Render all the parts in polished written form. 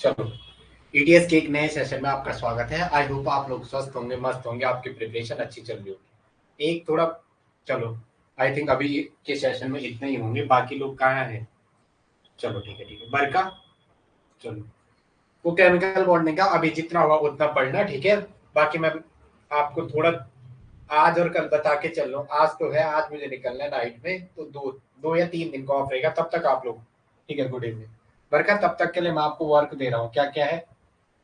चलो, ईटीएस के एक नए सेशन में आपका स्वागत है। आई होप आप लोग स्वस्थ होंगे, मस्त होंगे, आपकी प्रिपरेशन अच्छी चल रही होगी। एक थोड़ा चलो, आई थिंक अभी के सेशन में इतने ही होंगे, बाकी लोग कहाँ हैं? चलो ठीक है ठीक है। बरका, चलो, वो केमिकल बॉन्डिंग का अभी जितना हुआ उतना पढ़ना, ठीक है। बाकी मैं आपको थोड़ा आज और कल बता के चल रहा हूँ। आज तो है, आज मुझे निकलना है नाइट में, तो दो दो या तीन दिन का ऑफ रहेगा, तब तक आप लोग, ठीक है। गुड इवनिंग बरका, तब तक के लिए मैं आपको वर्क दे रहा हूँ। क्या क्या है?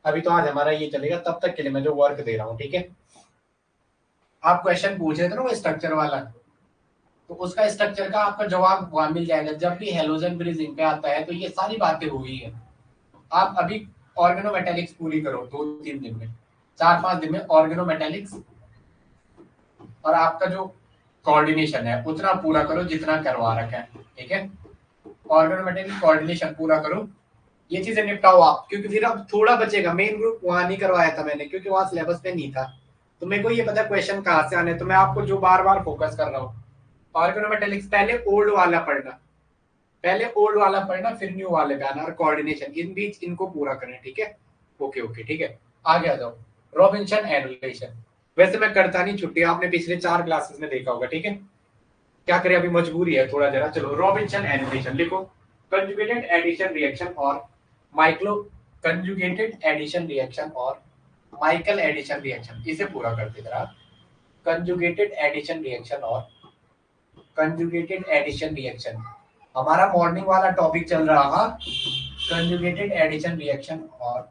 अभी तो आज हमारा ये चलेगा, तब तक के लिए मैं जो वर्क दे रहा हूँ, ठीक है। आप क्वेश्चन पूछ रहे थे ना वो स्ट्रक्चर वाला, तो उसका स्ट्रक्चर का आपका जवाब वहां मिल जाएगा। जब भी हेलोजन ब्रिजिंग पे आता है तो ये सारी बातें हुई है। आप अभी ऑर्गेनोमेटेलिक्स पूरी करो 2-3 दिन में, 4-5 दिन में ऑर्गेनोमेटेलिक्स, और आपका जो कोऑर्डिनेशन है उतना पूरा करो जितना करवा रखा है, ठीक है। ऑर्गेनोमेटेलिक कोऑर्डिनेशन पूरा करो, ये चीजें निपटाओ आप, क्योंकि फिर अब थोड़ा बचेगा। मेन ग्रुप वहां नहीं करवाया था मैंने, क्योंकि वहां सिलेबस में नहीं था। तो मेरे को ये पता क्वेश्चन कहाँ से आने, तो मैं आपको जो बार बार फोकस कर रहा हूँ, ऑर्गेनोमेटेलिक्स पहले ओल्ड वाला पढ़ना, पहले ओल्ड वाला पढ़ना, फिर न्यू वाले पे आना, और कोऑर्डिनेशन इन बीच इनको पूरा करें, ठीक है। ओके ओके ठीक है, आगे आ जाओ। रॉबिन्सन एनुलेशन, वैसे मैं करता नहीं छुट्टी, आपने पिछले 4 क्लासेस में देखा होगा, ठीक है। क्या करें, अभी मजबूरी है थोड़ा जरा। चलो, रॉबिन्सन एनुलेशन लिखो। कंजुगेटेड एडिशन रिएक्शन और माइक्रो कंजुगेटेड एडिशन रिएक्शन और माइकल एडिशन रिएक्शन, इसे पूरा करते जरा। कंजुगेटेड एडिशन रिएक्शन और कंजुगेटेड एडिशन रिएक्शन, हमारा मॉर्निंग वाला टॉपिक चल रहा था कंजुगेटेड एडिशन रिएक्शन और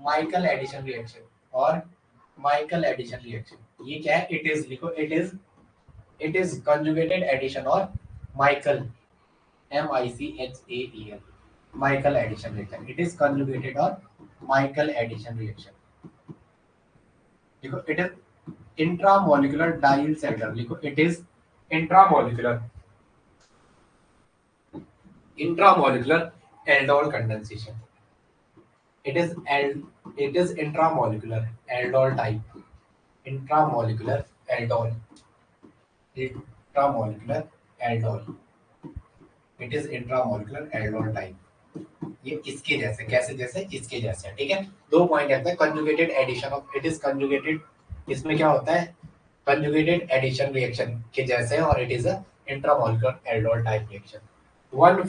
माइकल एडिशन रिएक्शन और माइकल एडिशन रिएक्शन। ये क्या है? इट इज लिखो, इट इज कंजुगेटेड एडिशन और Michael, MICHAEL, Michael addition reaction. It is conjugated और माइकल एडिशन रिएक्शन। देखो, इट इज इंट्रामोलिकुलर डाइल सेल्टर, लिखो it is intramolecular, intramolecular aldol condensation. It is it is intramolecular aldol type. Intramolecular aldol. Intramolecular aldol. It is intramolecular aldol type. ये इसके जैसे, कैसे जैसे? इसके जैसे, ठीक है। 2 पॉइंट आता है, conjugated addition of, it is conjugated, इसमें क्या होता है? कंजुगेटेड एडिशन रिएक्शन के जैसे, और it is a intramolecular aldol type reaction. 1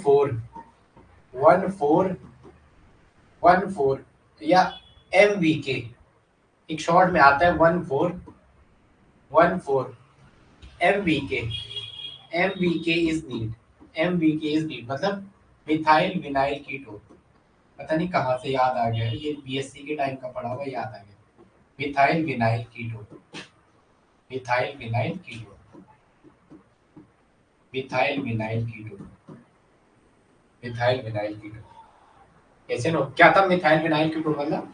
4 या MVK, एक शॉर्ट में आता है 1 4 MVK। MVK is need, MVK is need मतलब मिथाइल विनाइल कीटोन। पता नहीं कहाँ से याद आ गया, ये BSc के टाइम का पढ़ा हुआ, याद आ गया। Methyl vinyl ketone, methyl vinyl ketone, methyl vinyl ketone, methyl vinyl ketone. कैसे नो, क्या था मिथाइल विनाइल कीटोन मतलब?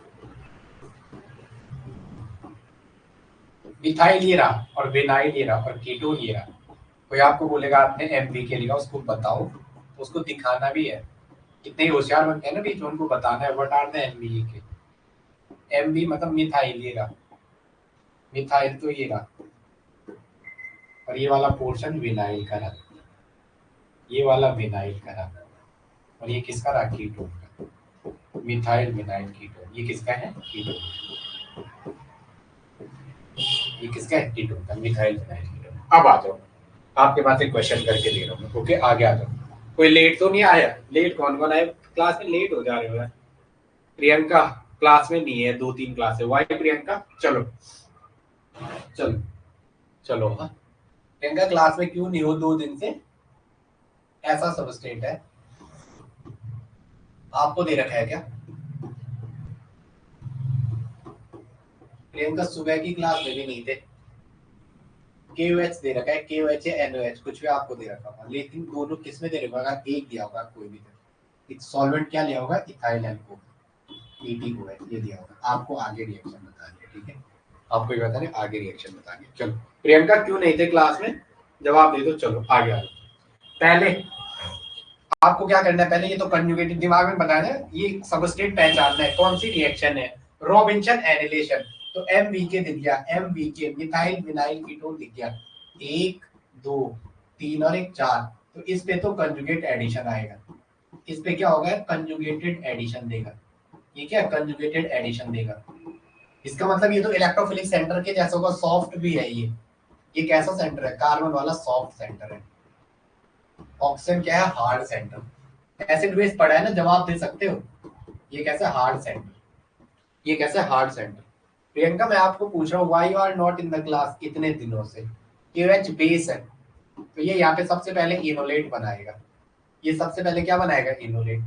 मिथाइल ये रहा, और विनाइल ये रहा, और कीटोन ये रहा। कोई आपको बोलेगा आपने MVK लिखा, उसको बताओ, उसको दिखाना भी है। कितने होशियार बनते हैं ना बीच में, उनको बताना है what are the MVK। MV मतलब मिथाइल ये रहा, मिथाइल तो ये रहा, और ये वाला पोर्शन विनाइल का रहा, ये वाला विनाइल का रहा, और ये किसका रहा? कीटोन का, मिथाइल विनाइल कीटोन। ये किसका है? कीटोन। ये किसका है? कीटोन का, मिथाइल विनाइल कीटोन। अब आ जाओ, आपके पास एक क्वेश्चन करके दे रहा हूँ, ओके। आगे आ जाओ। कोई लेट तो नहीं आया? लेट कौन कौन आया? क्लास में लेट हो जा रहे हो यार। प्रियंका क्लास में नहीं है, 2-3 क्लास है। वाई प्रियंका? चलो चलो चलो, हाँ। प्रियंका क्लास में क्यों नहीं हो 2 दिन से? ऐसा सब स्टेट है, आपको दे रखा है क्या? प्रियंका सुबह की क्लास में भी नहीं थे। KOH दे रखा है, KOH या NOH, कुछ भी आपको दे रखा होगा, लेकिन दोनों किस में दे रखा होगा? एक दिया होगा कोई भी। एक सॉल्वेंट क्या लिया होगा? इथाइल एल्कोहल, ETOH ये दिया होगा। आपको आगे रिएक्शन बता दिया, ठीक है। आपको ये बता रहे, आगे रिएक्शन बता दिया। चलो, प्रियंका क्यों नहीं थे क्लास में? जवाब दे दो। चलो आगे आ जाओ। पहले आपको क्या करना है? पहले ये तो कंजुगेटेड दिमाग में बनाना है, ये सबस्ट्रेट पहचानना है, कौन सी रिएक्शन है। रॉबिन्सन एनिलेशन, तो MVK दिख गया, MVK मिथाइल विनाइल कीटोन दिख गया। 1 2 3 और 1 4, तो इस पे तो कंजुगेट एडिशन आएगा। इस पे क्या होगा? कंजुगेटेड एडिशन देगा। ये क्या कंजुगेटेड एडिशन देगा। इसका मतलब ये तो इलेक्ट्रोफिलिक सेंटर के जैसा होगा, सॉफ्ट भी है ये कैसा सेंटर है, कार्बन वाला सॉफ्ट सेंटर है। ऑक्सीजन क्या है, हार्ड सेंटर। एसिड बेस पढ़ा है ना, जवाब दे सकते हो। ये कैसा हार्ड सेंटर, ये कैसा हार्ड सेंटर। प्रियंका मैं आपको पूछ रहा हूँ why you are not in the class इतने दिनों से। KOH बेस है, तो ये यहाँ पे सबसे पहले इनोलेट बनाएगा। ये सबसे पहले क्या बनाएगा, इनोलेट।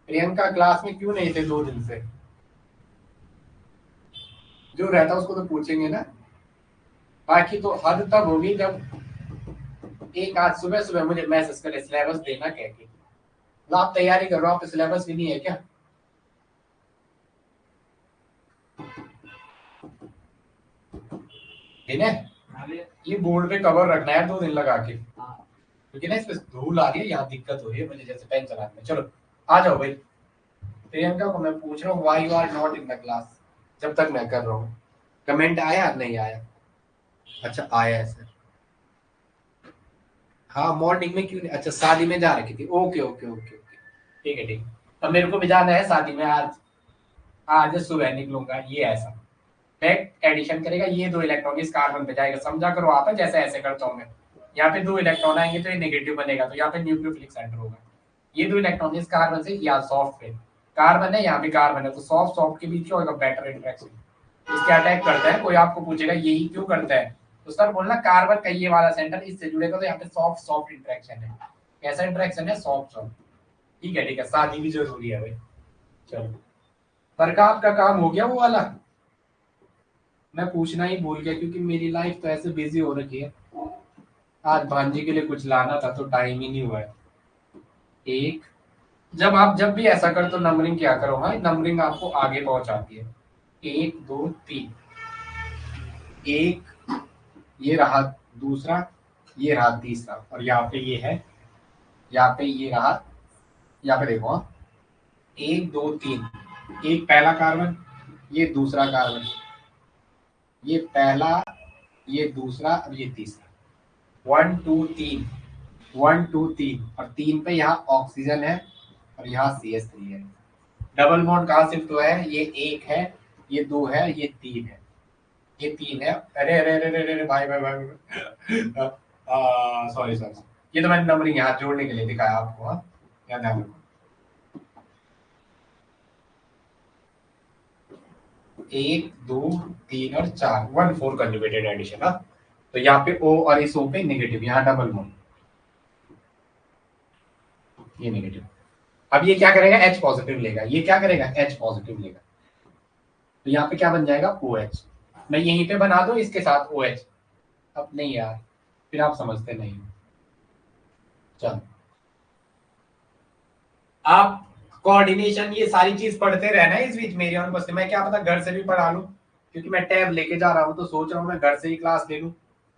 प्रियंका क्लास में क्यों नहीं थे 2 दिन से? जो रहता उसको तो पूछेंगे ना। बाकी तो हद तब होगी जब एक आज सुबह सुबह मुझे मैसेज करे सिलेबस देना कह के। मतलब आप तैयारी कर रहे हो, आप सिलेबस भी नहीं है क्या? देना है, ये बोर्ड पे कवर रखना है 2 दिन लगा के, क्योंकि ना इसमें धूल आ रही है, यहाँ दिक्कत हो रही है मुझे जैसे पेन चलाने में। चलो आ जाओ भाई। प्रियंका को मैं पूछ रहा हूँ why you are not in the class, जब तक मैं कर रहा हूँ। कमेंट आया नहीं आया? अच्छा आया है सर। हाँ मॉर्निंग में क्यों नहीं, अच्छा शादी में जा रखी थी, ओके ओके ओके ओके, ठीक है ठीक है। अब मेरे को भी जाना है शादी में आज, आज सुबह निकलूंगा। ये ऐसा बैक एडिशन करेगा, ये 2 इलेक्ट्रॉन इस कार्बन पे जाएगा, समझा करो आप, जैसे ऐसे करता हूँ मैं। यहाँ पे 2 इलेक्ट्रॉन आएंगे तो ये नेगेटिव बनेगा, तो यहाँ पे न्यूक्लियोफिलिक सेंटर होगा। ये 2 इलेक्ट्रॉन इस कार्बन से या सॉफ्ट पे, कार्बन है यहाँ पे कार्बन है, तो सॉफ्ट सॉफ्ट के बीच क्या होगा, बेटर इंटरेक्शन। इसके अटैक करता है, कोई आपको पूछेगा यही क्यों करता है, तो सर बोलना कार्बन का ये वाला सेंटर इससे जुड़ेगा, तो यहाँ पे सॉफ्ट सॉफ्ट इंटरेक्शन है। कैसा इंटरेक्शन है, सॉफ्ट सॉफ्ट। ठीक है ठीक है, शादी भी जरूरी है भाई। चलो पर का आपका काम हो गया वो वाला? मैं पूछना ही भूल गया क्योंकि मेरी लाइफ तो ऐसे बिजी हो रखी है। आज भांजी के लिए कुछ लाना था तो टाइम ही नहीं हुआ है। एक, जब भी ऐसा कर तो नंबरिंग क्या करो, हाँ नंबरिंग आपको आगे पहुंचाती है। 1 2 3, एक ये रहा दूसरा, ये रहा तीसरा, और यहाँ पे ये है, यहाँ पे ये रहा। यहाँ पे देखो हाँ, 1 2 3, एक पहला कार्बन, ये दूसरा कार्बन, ये पहला, ये दूसरा और ये तीसरा। 1 2 3, 1 2 3, और 3 पे यहाँ ऑक्सीजन है और यहाँ CH3 है। डबल बॉन्ड कहाँ शिफ्ट हुआ है, ये 1 है, ये 2 है, ये 3 है, ये 3 है। अरे अरे अरे अरे अरे भाई भाई भाई, सॉरी सॉरी, ये तो मैंने नंबरिंग यहाँ जोड़ने के लिए दिखाया आपको, हाँ याद है आपको। 1 2 3 और 4, 1 4 कंजुगेटेड एडिशन। हाँ तो यहाँ पे O और इस O पे नेगेटिव, यहाँ डबल बॉन्ड, ये नेगेटिव। अब ये क्या करेगा, H पॉजिटिव लेगा, ये क्या करेगा, H पॉजिटिव लेगा, तो यहाँ पे क्या बन जाएगा, OH। मैं यहीं पे बना दूं इसके साथ OH। अब नहीं यार, फिर आप समझते नहीं। चलो आप कोऑर्डिनेशन ये सारी चीज पढ़ते रहना इस बीच, मेरी और बस मैं क्या पता घर से भी पढ़ा लूं, क्योंकि मैं टैब लेके जा रहा हूँ, तो सोच रहा हूँ मैं घर से ही क्लास ले लूं,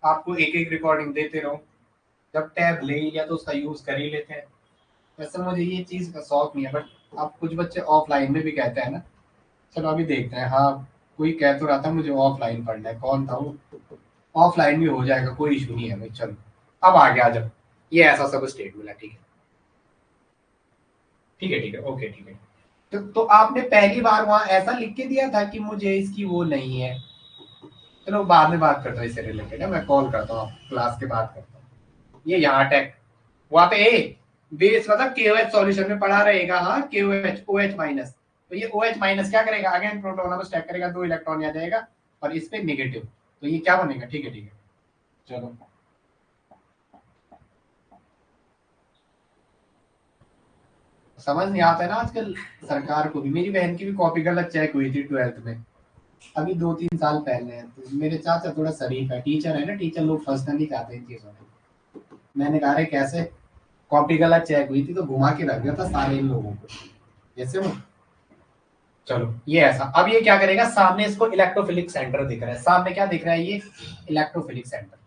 आपको एक एक रिकॉर्डिंग देते रहूं। जब टैब ले ही लिया तो उसका यूज कर ही लेते हैं। वैसे मुझे ये चीज का शौक नहीं है, बट आप कुछ बच्चे ऑफलाइन में भी कहते हैं ना। चलो अभी देखते हैं। हाँ कोई कह तो रहा था मुझे ऑफलाइन पढ़ना है, कौन था वो? ऑफलाइन भी हो जाएगा, कोई इशू नहीं है भाई। चलो अब आगे आ जाओ, ये ऐसा सब स्टेट मिला, ठीक है ठीक है ठीक है, ओके ठीक है। तो आपने पहली बार वहां ऐसा लिख के दिया था कि मुझे इसकी वो नहीं है। चलो बाद में बात करता हूँ इससे रिलेटेड है, मैं कॉल करता हूँ क्लास के बाद करता हूँ। ये यहाँ अटैक, वहां पे ए बेस मतलब KOH सॉल्यूशन में पड़ा रहेगा, हाँ KOH OH माइनस, तो ये OH माइनस क्या करेगा, अगेन प्रोटोन को स्टैक करेगा, 2 इलेक्ट्रॉन आ जाएगा और इस पे नेगेटिव, तो ये क्या बनेगा, ठीक है ठीक है। चलो समझ नहीं आता है ना आजकल सरकार को भी। मेरी बहन की भी कॉपी गलत चेक हुई थी 12th में, अभी 2 3 साल पहले है। तो मेरे चाचा थोड़ा शरीफ है, टीचर है ना, टीचर लोग फंसना नहीं चाहते इन चीजों में। मैंने कहा रे कैसे, कॉपी गलत चेक हुई थी तो घुमा के रख दिया था सारे इन लोगों को, जैसे वो। चलो ये ऐसा, अब ये क्या करेगा, सामने इसको इलेक्ट्रोफिलिक सेंटर दिख रहा है, सामने क्या दिख रहा है, ये इलेक्ट्रोफिलिक सेंटर।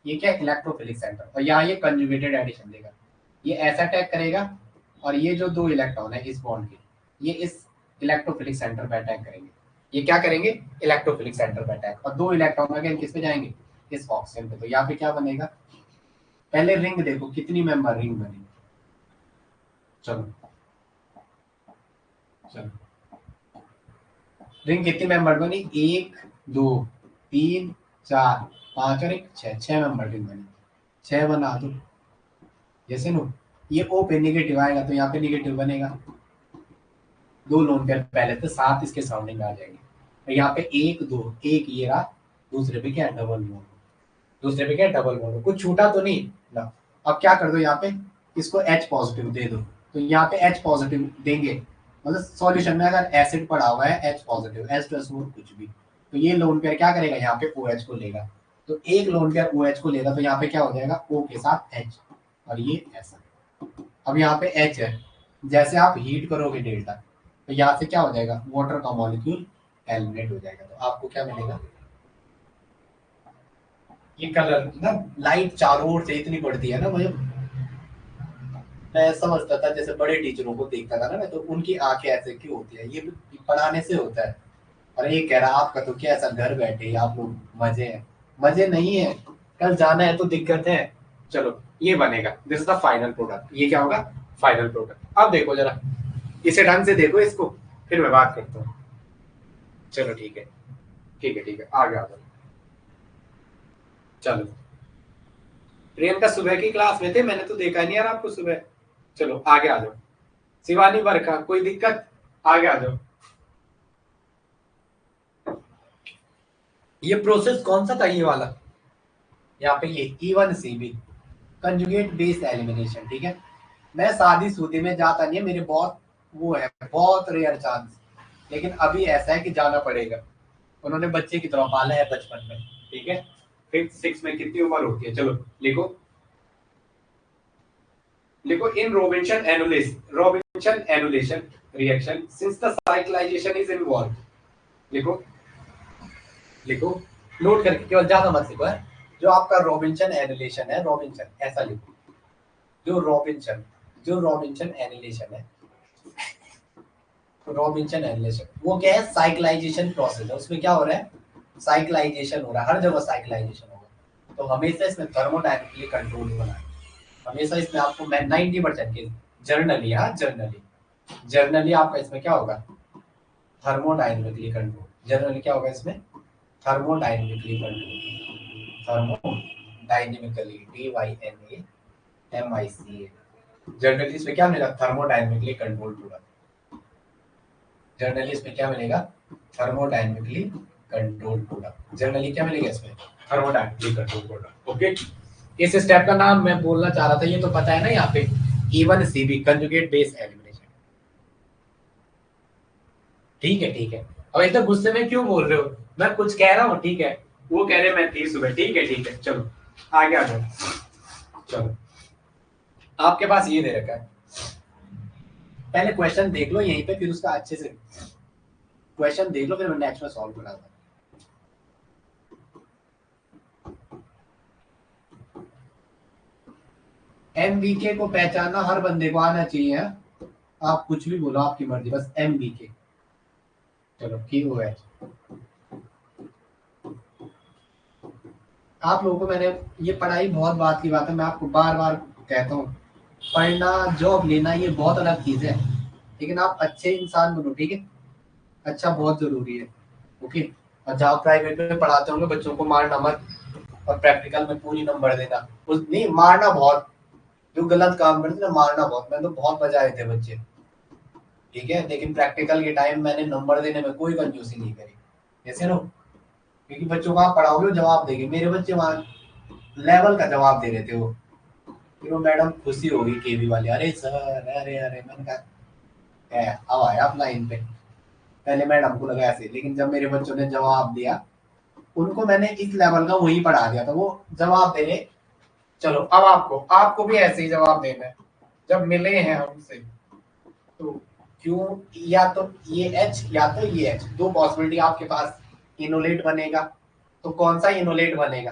ये क्या इलेक्ट्रोफिलिक सेंटर, और यहाँ ये कंजुगेटेड एडिशन देगा। ये ऐसा अटैक करेगा, और ये जो 2 इलेक्ट्रॉन है इस बॉन्ड के, ये इस इलेक्ट्रोफिलिक सेंटर पे अटैक करेंगे। ये क्या करेंगे, इलेक्ट्रोफिलिक सेंटर पे अटैक, और 2 इलेक्ट्रॉन अगेन किस पे जाएंगे, इस ऑक्सीजन पे। तो यहाँ पे क्या बनेगा, पहले रिंग देखो कितनी मेंबर रिंग बनी। चलो चलो रिंग कितनी मेंबर बनी? 1 2 3 4 5 और 1 6, 6 मेंबर रिंग बनी। 6 बना दो जैसे नो, ये ओ पे निगेटिव आएगा तो यहाँ पे निगेटिव बनेगा। 2 लोन पेयर पहले तो 7 इसके सराउंडिंग आ जाएंगे। तो यहाँ पे 1 2 एक ये रहा, दूसरे पे क्या है डबल मोनो, दूसरे पे क्या है डबल मोनो, कुछ छूटा तो नहीं ना। अब क्या कर दो यहाँ पे, इसको H पॉजिटिव दे दो, तो यहाँ पे H पॉजिटिव देंगे, मतलब सॉल्यूशन में अगर एसिड पड़ा हुआ है H पॉजिटिव H+O कुछ भी, तो ये लोन पेयर क्या करेगा, यहाँ पे OH को लेगा। तो एक लोन पेयर OH को लेगा तो यहाँ पे क्या हो जाएगा O के साथ H, और ये ऐसा। अब यहाँ पे H है, जैसे आप हीट करोगे डेल्टा, तो यहाँ से क्या हो जाएगा, वाटर का मॉलिक्यूल एलिमिनेट हो जाएगा। तो आपको क्या मिलेगा, ये कलर ना, लाइट चारों ओर से इतनी पड़ती है ना मुझे, मैं समझता था जैसे बड़े टीचरों को देखता था ना मैं, तो उनकी आंखें ऐसे क्यों होती है, ये पढ़ाने से होता है। और ये कह रहा आपका तो क्या ऐसा घर बैठे आप लोग मजे हैं, मजे नहीं है, कल जाना है तो दिक्कत है। चलो ये बनेगा, this is the final product, ये क्या होगा, फाइनल प्रोडक्ट। अब देखो जरा, इसे ढंग से देखो इसको, फिर मैं बात करता हूँ। चलो ठीक है, ठीक है, ठीक है, आगे आ जाओ। चलो प्रियंका सुबह की क्लास में थे, मैंने तो देखा नहीं यार आपको सुबह। चलो आगे आ जाओ। शिवानी वर्षा, कोई दिक्कत, आगे आ जाओ। ये प्रोसेस कौन सा था, ये वाला, यहाँ पे ये E1CB कंजुगेट बेस एलिमिनेशन, ठीक है। मैं शादी सूदी में जाता नहीं है, मेरे बहुत वो है, बहुत रेयर चांस, लेकिन अभी ऐसा है कि जाना पड़ेगा। उन्होंने बच्चे की तरह पाला है बचपन में, ठीक है। 5th 6th में कितनी उम्र होती है, चलो लिखो, लिखो in Robinson annulation reaction since the cyclization is involve, लिखो, लिखो, नोट करके, केवल ज्यादा मत लिखो है। जो आपका रॉबिन्सन एनुलेशन है, रॉबिन्सन ऐसा लिखो, जो रॉबिन्सन, जो रॉबिन्सन एनुलेशन है, रॉबिन्सन एनुलेशन वो क्या है, साइक्लाइजेशन प्रोसेस है, उसमें क्या हो रहा है, साइक्लाइजेशन हो रहा है, हर जगह साइक्लाइजेशन होगा। तो हमेशा इसमें थर्मोडायनेमिकली कंट्रोल होना है, हमेशा इसमें आपको मैं 90% के जर्नली, हाँ जर्नली, जर्नली आपका इसमें क्या होगा, थर्मोडायनेमिकली कंट्रोल, जनरली क्या होगा इसमें, thermodynamically control, thermodynamically DYNAMICA, generally इसमें क्या मिलेगा, थर्मोडायनेमिकली कंट्रोल पूरा, जनरली इसमें क्या मिलेगा, थर्मोडायनेमिकली कंट्रोल पूरा, जनरली क्या मिलेगा इसमें, थर्मोडायनेमिकली कंट्रोल पूरा। ओके, इस स्टेप का नाम मैं बोलना चाह रहा था, ये तो पता है ना यहाँ पे, E1CB कंजुगेट बेस एलिमिनेशन, ठीक है, ठीक है। अब इतना गुस्से में क्यों बोल रहे हो, मैं कुछ कह रहा हूँ, ठीक है, वो कह रहे मैं थी सुबह, ठीक है, ठीक है, चलो आगे आ जाओ। चलो आपके पास ये दे रखा है, पहले क्वेश्चन देख लो यहीं पे, फिर उसका अच्छे से क्वेश्चन देख लो, फिर मैं नेक्स्ट में सॉल्व कराता। MVK को पहचानना हर बंदे को आना चाहिए, आप कुछ भी बोलो आपकी मर्जी, बस MVK। चलो QOH, आप लोगों को मैंने ये पढ़ाई बहुत बात की बात है, मैं आपको बार बार कहता हूँ, पढ़ना जॉब लेना ये बहुत अलग चीज है, लेकिन आप अच्छे इंसान बनो, ठीक है, अच्छा बहुत जरूरी है। ओके, और जहाँ प्राइवेट में पढ़ाते होंगे बच्चों को मारना मत, और प्रैक्टिकल में पूरी नंबर देना, उस नहीं मारना बहुत, जो गलत काम करते ना मारना बहुत, मैं तो बहुत बजाए थे बच्चे, ठीक है, लेकिन प्रैक्टिकल के टाइम मैंने नंबर देने में कोई कंजूसी नहीं करी, जैसे नो, क्योंकि बच्चों को आप पढ़ाओगे वो जवाब देंगे, मेरे बच्चे वहाँ लेवल का जवाब दे रहे थे वो, फिर वो मैडम खुशी होगी केवी वाली, अरे सर, अरे अरे, मैंने कहा अब आया आप लाइन पे, पहले मैडम को लगा ऐसे, लेकिन जब मेरे बच्चों ने जवाब दिया, उनको मैंने इस लेवल का वही पढ़ा दिया था, वो जवाब दे रहे। चलो अब आपको आपको भी ऐसे ही जवाब देना है, जब मिले हैं हमसे, तो क्यों, या तो ये H या तो ये H, दो पॉसिबिलिटी आपके पास, इनोलेट बनेगा, तो कौन सा इनोलेट बनेगा,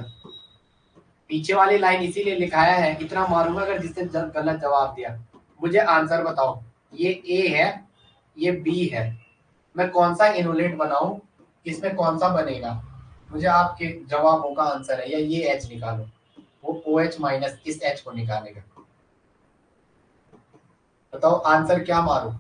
पीछे वाली लाइन इसीलिए लिखाया है, इतना मारूंगा अगर जिसने गलत जवाब दिया, मुझे आंसर बताओ, ये A है, ये B है, मैं कौन सा इनोलेट बनाऊं, इसमें कौन सा बनेगा, मुझे आपके जवाबों का आंसर है, या ये H निकालो, वो OH माइनस इस H को निकालेगा, बताओ आंसर क्या मारो,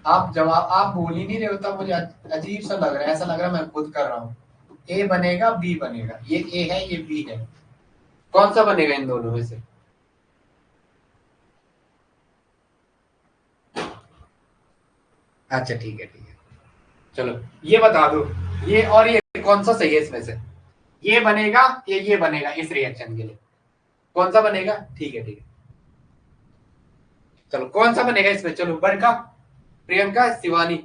आप जवाब आप बोल ही नहीं रहे हो, तब मुझे अजीब सा लग रहा है, ऐसा लग रहा है मैं खुद कर रहा हूँ। ए बनेगा बी बनेगा, ये ए है ये बी है, कौन सा बनेगा इन दोनों में से? अच्छा ठीक है ठीक है, चलो ये बता दो, ये और ये कौन सा सही है इसमें से? ये बनेगा ये बनेगा इस रिएक्शन के लिए, कौन सा बनेगा? ठीक है ठीक है, चलो कौन सा बनेगा इसमें? चलो बड़का, प्रियंका, शिवानी,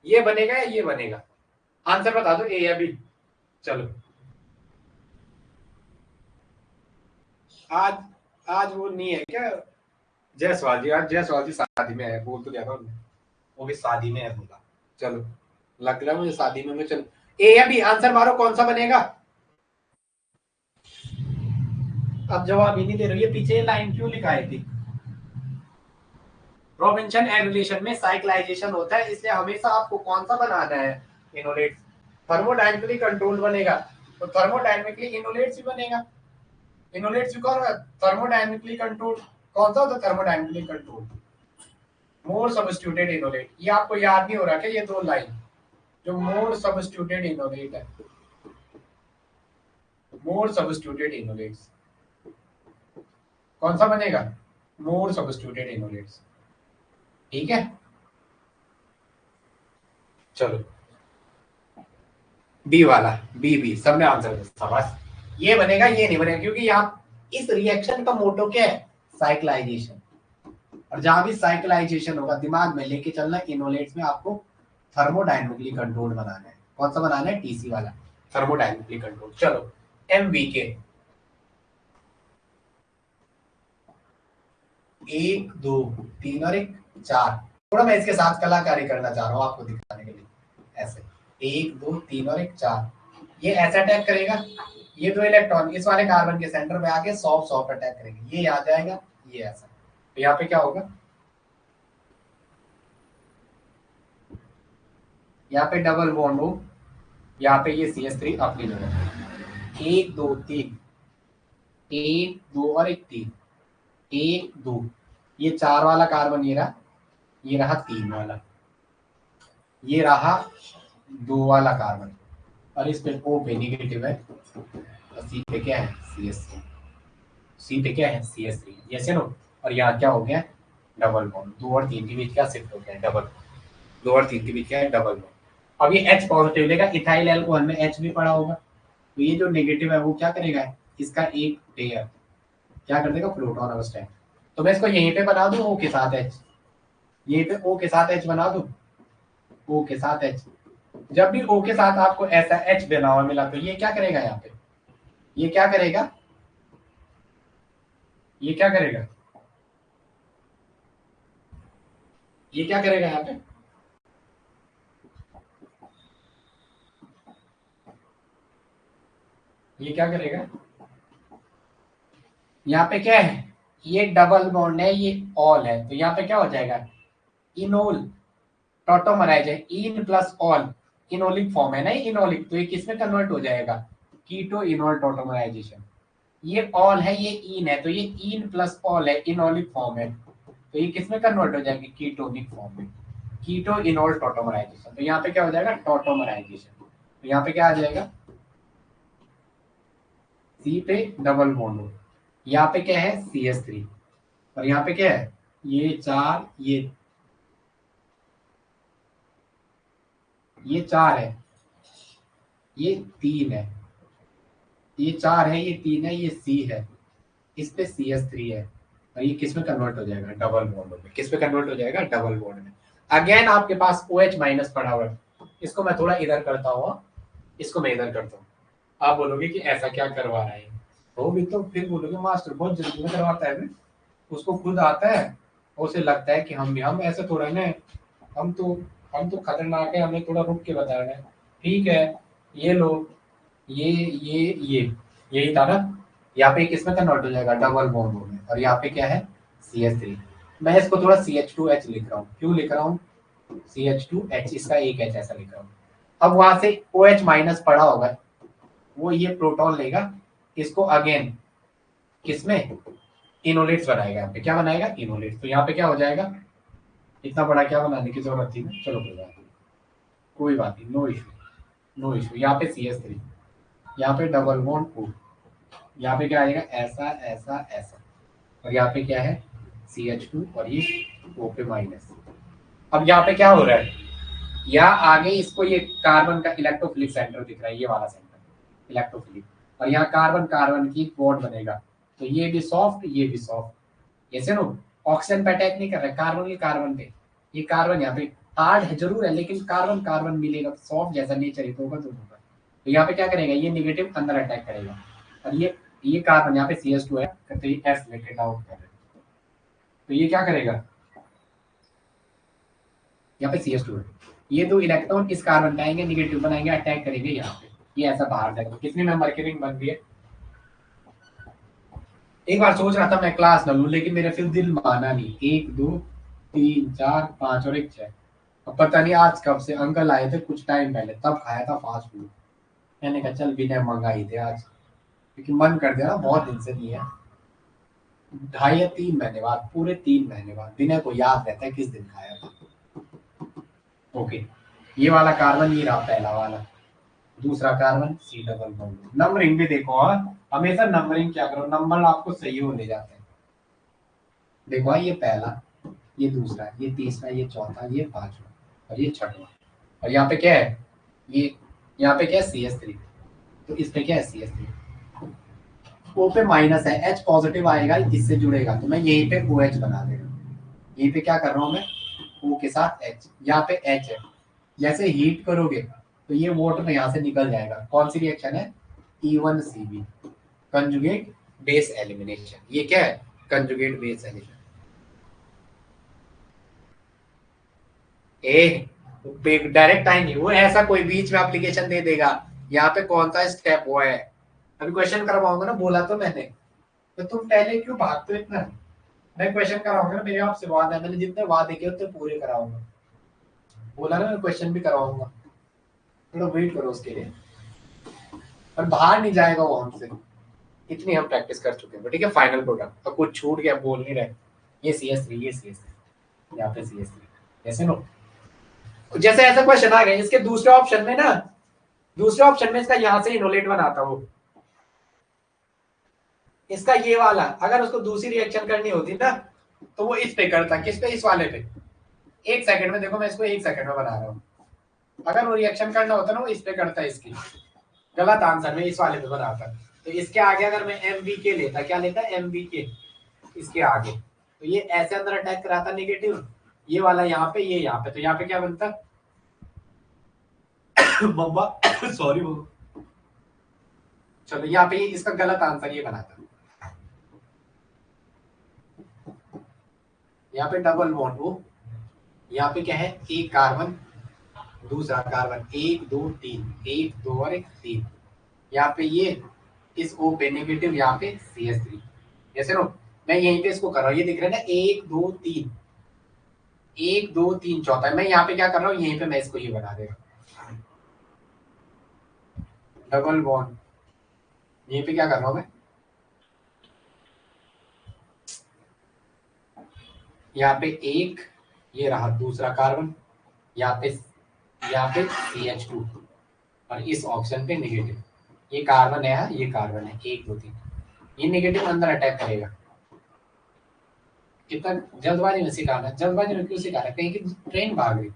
ये बनेगा या ये बनेगा? आंसर बता दो, ए या बी। चलो आज आज वो नहीं है क्या जयसवाल जी? आज जयसवाल जी शादी में है, बोल तो दिया था उन्होंने, वो भी शादी में है बोला। चलो लग रहा है मुझे शादी में, चलो ए या बी आंसर मारो, कौन सा बनेगा? अब जवाब ही नहीं दे रही है, पीछे लाइन क्यों लिखाई थी? रोबिंसन एंड रिलेशन में साइक्लाइजेशन होता है, इसलिए हमेशा आपको कौन सा बनाना है? इनोलेट। थर्मोडायनेमिकली कंट्रोल बनेगा, तो थर्मोडायनेमिकली इनोलेट्स भी बनेगा। इनोलेट्स भी कौन है? Thermodynamically control. कौन सा होता है थर्मोडायनेमिकली कंट्रोल? मोर सब्स्टिट्यूटेड इनोलेट। ये आपको याद नहीं हो रहा क्या, ये दो लाइन जो मोर सब्स्टिट्यूटेड इनोलेट है, मोर सब्स्टिट्यूटेड इनोलेट्स, कौन सा बनेगा? मोर सब्स्टिट्यूटेड इनोलेट्स, ठीक है। चलो बी वाला, बी सबने आंसर दिया बस, ये बनेगा ये नहीं बनेगा, क्योंकि यहाँ इस रिएक्शन का मोटो क्या है? साइक्लाइजेशन। और जहां भी साइक्लाइजेशन होगा दिमाग में लेके चलना, इनोलेट्स में आपको थर्मोडायनेमिकली कंट्रोल्ड बनाना है। कौन सा बनाना है? टीसी वाला, थर्मोडायनेमिकली कंट्रोल। चलो एमवी के, एक दो तीन और एक चार, थोड़ा मैं इसके साथ कलाकारी करना चाह रहा हूँ आपको दिखाने के लिए, ऐसे एक दो तीन और एक चार, ये ऐसा अटैक करेगा, ये दो इलेक्ट्रॉन इस वाले कार्बन के सेंटर पे आके सॉफ्ट सॉफ्ट अटैक करेंगे, ये आ जाएगा, ये ऐसा, तो यहाँ पे क्या होगा? यहाँ पे डबल बॉन्ड हो, यहाँ पे ये CH3 अपनी जगह, एक दो तीन, एक दो और एक तीन, एक दो, ये चार वाला कार्बन ये रहा, ये रहा तीन वाला, ये रहा दो वाला कार्बन, और इस पे O पे निगेटिव है, और C पे क्या है? CH3, C पे क्या है? CH3, यस या नो? और यहाँ क्या हो गया? डबल बॉन्ड, दो और तीन के बीच क्या शिफ्ट हो गया? डबल, दो और तीन के बीच क्या है? Double bond. अब ये H पॉजिटिव लेगा, इथाइल एल्कोहल में H भी पड़ा होगा, तो ये जो नेगेटिव है वो क्या करेगा? इसका एक पेयर क्या कर देगा? प्रोटॉन अवस्था है। तो मैं इसको यहीं पे बना दूं O के साथ H, यहीं पे O के साथ H बना दूं, O के साथ H। जब भी O के साथ आपको ऐसा H बना हुआ मिला, तो ये क्या करेगा? यहाँ पे ये क्या करेगा? ये क्या करेगा? ये क्या करेगा यहाँ पे? ये क्या करेगा? यहाँ पे क्या है? ये डबल बॉन्ड है, ये ऑल है, तो यहाँ पे क्या हो जाएगा? इनोल टॉटोमराइज है, इन प्लस ऑल, इनोलिक फॉर्म है ना, इनोलिक, तो ये किस में कन्वर्ट हो जाएगा? Keto enol tautomerization. ये ऑल है, ये इन है, तो ये इन प्लस ऑल है, इनोलिक फॉर्म है, तो ये किस में कन्वर्ट हो जाएगी? कीटोनिक फॉर्म में, कीटो इनोल टॉटोमराइजेशन। तो यहाँ पे क्या हो जाएगा? टॉटोमराइजेशन। तो यहाँ पे क्या आ जाएगा? सी पे डबल बॉन्ड हो, यहाँ पे क्या है? CH3, और यहाँ पे क्या है? ये चार, ये चार है, ये तीन है, ये चार है, ये तीन है, ये C है, इस पे CH3 है, और ये किस में कन्वर्ट हो जाएगा? डबल बॉन्ड में। किस में कन्वर्ट हो जाएगा? डबल बॉन्ड में। अगेन आपके पास OH माइनस पड़ा हुआ है, इसको मैं थोड़ा इधर करता हूँ, इसको मैं इधर करता हूँ। आप बोलोगे कि ऐसा क्या करवा रहा है, तो भी तो फिर बोलोगे मास्टर बहुत जल्दी में करवाता है, उसको खुद आता है, उसे लगता है कि हम ऐसे थोड़ा ना, हम तो हम तो खतरनाक है, हमें थोड़ा रुक के बता रहे हैं। ठीक है, ये लो, ये यही था ना, यहाँ पे किसमें कन्वर्ट हो जाएगा? डबल बॉन्ड में, और यहाँ पे क्या है? CH3। मैं इसको थोड़ा CH2H लिख रहा हूँ, क्यों लिख रहा हूँ? CH2H, इसका एक H ऐसा लिख रहा हूँ। अब वहां से OH माइनस पड़ा होगा, वो ये प्रोटॉन लेगा, इसको अगेन किसमें? इनोलेट्स बनाएगा, यहाँ पे क्या बनाएगा? इनोलेट्स। तो यहाँ पे क्या हो जाएगा? इतना बड़ा क्या बनाने की जरूरत थी ना, चलो कोई बात नहीं, नो इशू, नो इशू। यहाँ पे CS3, यहाँ पे डबल बॉन्ड O, यहाँ पे क्या आएगा, ऐसा ऐसा ऐसा, और यहाँ पे क्या है CH2 और ये O पे माइनस। अब यहाँ पे क्या हो रहा है, यहाँ आगे इसको ये कार्बन का इलेक्ट्रोफिलिक सेंटर दिख रहा है, ये वाला सेंटर इलेक्ट्रोफिलिक, और यहाँ कार्बन कार्बन की बॉन्ड बनेगा, तो ये भी सॉफ्ट ये भी सॉफ्ट। ऐसे नो, ऑक्सीजन पे अटैक नहीं कर रहा है, कार्बन के कार्बन पे, ये कार्बन यहाँ पे हार्ड है जरूर है, लेकिन कार्बन कार्बन मिलेगा तो सॉफ्ट जैसा नेचर ही तो होगा, दोनों का। तो यहाँ पे क्या करेगा, ये निगेटिव अंदर अटैक करेगा, और ये कार्बन यहाँ पे CS2 है, तो ये S लेके डाउन कर रहे हैं, तो ये क्या करेगा, यहाँ पे CS2 है, ये दो इलेक्ट्रॉन इस कार्बन पे आएंगे, निगेटिव बनाएंगे, अटैक करेंगे यहाँ पे, ये ऐसा बाहर जाएगा। कितने नंबर की रिंग बन रही है, एक बार सोच रहा था मैं क्लास न लूं, लेकिन मेरा फिर दिल माना नहीं, 1 2 3 4 5 और 1 6। अब पता नहीं आज कब से अंकल आए थे कुछ टाइम पहले, तब खाया था फास्ट फूड, मैंने कहा चल बिना मंगाई थे आज, क्योंकि मन कर दिया ना, बहुत दिन से नहीं है, 2.5 या 3 महीने बाद, पूरे 3 महीने बाद विनय को याद रहता है किस दिन खाया था। ओके, ये वाला कार्बन ये रहा पहला वाला, दूसरा carbon C double bond. Numbering भी देखो, हमेशा नंबरिंग क्या करो, नंबर आपको सही होने जाते हैं। देखो ये पहला, ये दूसरा, ये तीसरा, ये चौथा, ये पांचवा, और ये छठवा, और यहाँ पे क्या है, ये यहाँ पे क्या है CS3, तो इस पे क्या है CS3, O पे माइनस है, H पॉजिटिव आएगा इससे जुड़ेगा, तो मैं यहीं पे OH बना देगा, यहीं पे क्या कर रहा हूँ मैं, O के साथ H, यहाँ पे H है, जैसे हीट करोगे तो ये वाटर यहाँ से निकल जाएगा। कौन सी रिएक्शन है, E1CB, कंजुगेट बेस एलिमिनेशन। ये क्या है, कंजुगेट बेस एलिमिनेशन। डायरेक्ट आएंगे वो, ऐसा कोई बीच में एप्लीकेशन दे देगा, यहाँ पे कौन सा स्टेप हुआ है, अभी क्वेश्चन करवाऊंगा ना, बोला तो मैंने, तो तुम पहले क्यों भागते हो इतना, मैं क्वेश्चन कराऊंगा ना, मेरे आपसे वादा है, मैंने जितने वादे किए उतने पूरे कराऊंगा, बोला ना मैं क्वेश्चन भी कराऊंगा, थोड़ा वेट करो उसके लिए, पर बाहर नहीं जाएगा वो हमसे, इतनी हम प्रैक्टिस कर चुके हैं। ठीक है, फाइनल प्रोडक्ट तो कुछ छूट गया, बोल नहीं रहे, ये CS3, ये CS3, यहाँ पे CS3, ऐसे नो, जैसे ऐसा क्वेश्चन आ गया इसके दूसरे ऑप्शन में ना, दूसरे ऑप्शन में इसका यहाँ से इनोलेट बनाता वो, इसका ये वाला, अगर उसको दूसरी रिएक्शन करनी होती ना, तो वो इस पे करता, किस पे, इस वाले पे, 1 सेकंड में, देखो मैं इसको 1 सेकंड में बना रहा हूँ, अगर वो रिएक्शन करना होता ना, वो इस पे करता, इसकी गलत आंसर में इस वाले पे बनाता, तो इसके आगे अगर मैं MVK लेता, क्या लेता MVK, इसके आगे, तो ये ऐसे अंदर अटैक कराता निगेटिव, ये वाला यहाँ पे, ये यहाँ पे, तो यहाँ पे क्या बनता बब्बा सॉरी वो, चलो यहाँ पे इसका गलत आंसर ये बनाता, यहाँ पे डबल बॉन्ड हो, यहाँ पे क्या है, एक कार्बन दूसरा कार्बन, 1 2 3, 1 2 और 1 3, यहाँ पे ये इस O पे नेगेटिव, यहाँ पे CS3, जैसे नो मैं यहीं पे इसको कर रहा हूँ, ये दिख रहा है ना, 1 2 3, 1 2 3 चौथा, मैं यहाँ पे क्या कर रहा हूँ, यहीं पे मैं इसको ये बना देगा डबल बॉन्ड, यहीं पे क्या कर रहा हूँ मैं, यहाँ पे एक, ये रहा दूसरा कार्बन, यहाँ पे CH2, और इस ऑप्शन पे नेगेटिव, ये कार्बन है, ये कार्बन है, 1 2 3, ये नेगेटिव अंदर अटैक करेगा। कितना जल्दबाजी में सिखाना, जल्दबाजी में क्यों सिखाना, कहीं की ट्रेन भाग रही,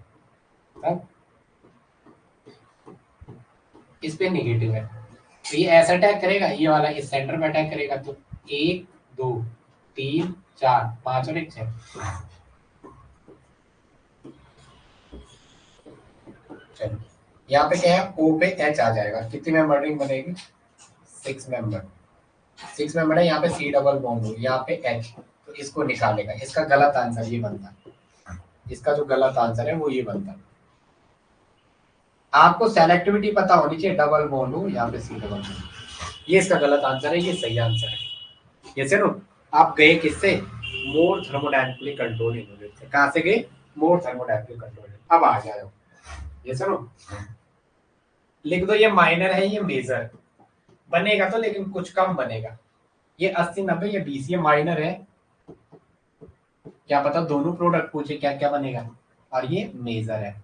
तब इस पे नेगेटिव है, तो ये ऐसा अटैक करेगा, ये वाला इस सेंटर में अटैक करेगा, तो 1 2 3 4 5 और 1 6, चलो यहाँ पे क्या है, O पे H आ जाएगा, कितनी मेंबर रिंग बनेगी, 6 मेंबर, 6 मेंबर है, यहाँ पे C डबल बॉन्ड हो, यहाँ पे H, तो इसको निकालेगा, इसका गलत आंसर ये बनता, इसका जो गलत आंसर है वो ये बनता। आपको सेलेक्टिविटी पता होनी चाहिए, डबल बॉन्ड हो, यहाँ पे C डबल बॉन्ड, ये इसका गलत आंसर है, ये सही आंसर है। ये से नो आप गए किससे, मोर थर्मोडायनेमिकली कंट्रोल यूनिट से, कहाँ से गए, मोर थर्मोडायनेमिकली कंट्रोल। अब आ जाओ, ये सुनो लिख दो, ये माइनर है, ये मेजर बनेगा तो, लेकिन कुछ कम बनेगा, ये 80 90, ये 20, ये माइनर है, क्या पता दोनों प्रोडक्ट पूछे, क्या क्या बनेगा। और ये मेजर है,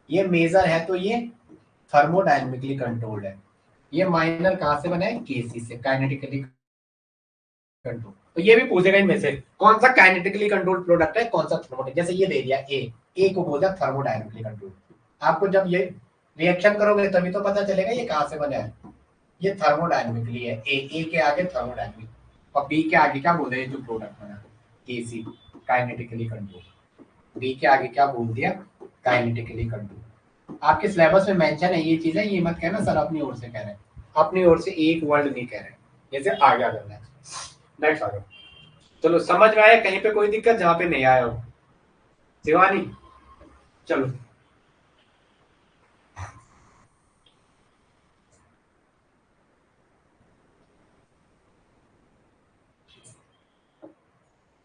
ये मेजर है तो ये थर्मोडायनेमिकली कंट्रोल्ड है। ये माइनर कहाँ से बना है, केसी से, काइनेटिकली कंट्रोल। तो ये भी पूछेगा इनमें से कौन सा काइनेटिकली कंट्रोल्ड प्रोडक्ट है, कौन सा थर्मोडायनेमिक। जैसे ये दे दिया ए को बोलता है थर्मोडायनेमिकली कंट्रोल। आपको जब ये रिएक्शन करोगे तभी तो पता चलेगा ये कहाँ से बना है। ये थर्मोडायनेमिकली है, ए के आगे थर्मोडायनेमिक, और बी के आगे क्या बोल रहे हैं जो प्रोडक्ट बना, केसी, काइनेटिकली कंट्रोल। बी के आगे क्या बोल दिया, काइनेटिकली कंट्रोल। आपके सिलेबस में मेंशन है ये चीज है, ये मत कहना सर अपनी ओर से कह रहे हैं, अपनी ओर से एक वर्ड नहीं कह रहे हैं। जैसे आगे आ जाना है, नेक्स्ट आ जाओ। चलो समझ में आया, कहीं पे कोई दिक्कत जहाँ पे नहीं आया हो, शिवानी चलो।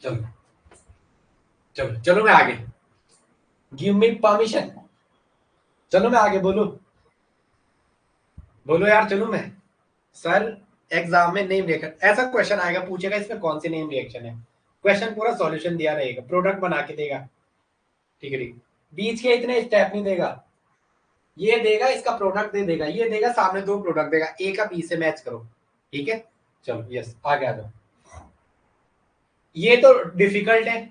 चलो चलो चलो मैं आगे, गिव मी परमिशन। चलो मैं आगे बोलू, बोलो यार चलो मैं। सर एग्जाम में नेम रिएक्शन ऐसा क्वेश्चन आएगा, पूछेगा इसमें कौन सी नेम रिएक्शन है, क्वेश्चन पूरा सॉल्यूशन दिया रहेगा, प्रोडक्ट बना के देगा, ठीक है ठीक, बीच के इतने स्टेप नहीं देगा, ये देगा इसका प्रोडक्ट दे देगा, ये देगा सामने दो प्रोडक्ट देगा, ए का बी से मैच करो, ठीक है। चलो यस आगे आ जाओ। ये तो डिफिकल्ट है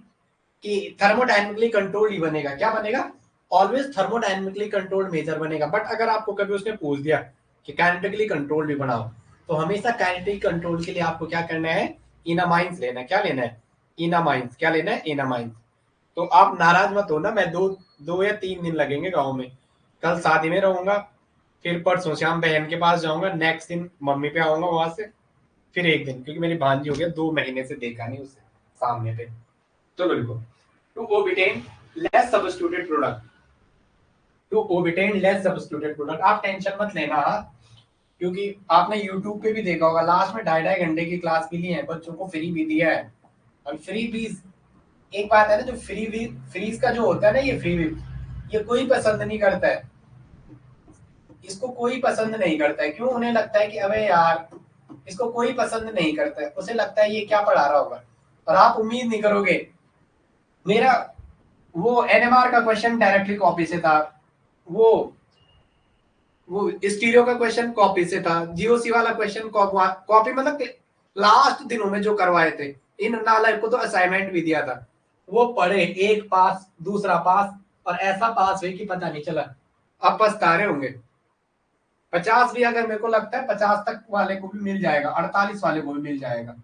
कि थर्मोडायनेमिकली कंट्रोल्ड ही बनेगा, क्या बनेगा, ऑलवेज थर्मोडायनेमिकली कंट्रोल्ड मेजर बनेगा। बट अगर आपको कभी उसने पूछ दिया कि काइनेटिकली कंट्रोल्ड भी बनाओ, तो हमेशा काइनेटिक कंट्रोल के लिए आपको क्या करना है, इनामाइंस लेना है। क्या लेना है, इनामाइंस। क्या लेना है, इनामाइंस। तो आप नाराज मत हो ना, मैं दो दो या तीन दिन लगेंगे गाँव में, कल शादी में रहूंगा, फिर परसों श्याम बहन के पास जाऊंगा, नेक्स्ट दिन मम्मी पे आऊंगा वहां से, फिर एक दिन, क्योंकि मेरी भांजी हो गया 2 महीने से देखा नहीं उसे सामने पे। चलो लिखो, to obtain less substituted product, to obtain less substituted product. आप टेंशन मत लेना, क्योंकि आपने यूट्यूब पे भी देखा होगा, लास्ट में 2.5 घंटे की क्लास भी ली है, बच्चों को फ्री भी दिया है। और फ्री बीज, एक बात है ना, जो फ्रीज का जो होता है ना, ये फ्री, ये कोई पसंद नहीं करता है, इसको कोई पसंद नहीं करता है। क्यों, उन्हें लगता है कि अबे यार इसको कोई पसंद नहीं करता है, उसे लगता है ये क्या पढ़ा रहा होगा। और आप उम्मीद नहीं करोगे, मेरा वो एनएमआर का क्वेश्चन डायरेक्टली कॉपी से था, वो वो स्टीरियो का क्वेश्चन कॉपी से था, जीओसी वाला क्वेश्चन कॉपी, मतलब लास्ट दिनों में जो करवाए थे। इन नालायक को तो असाइनमेंट भी दिया था, वो पढ़े, एक पास दूसरा पास, और ऐसा पास हुई कि पता नहीं चला। अब पछता रहे होंगे। 50 भी अगर, मेरे को लगता है 50 तक वाले को भी मिल जाएगा, 48 वाले को भी मिल जाएगा,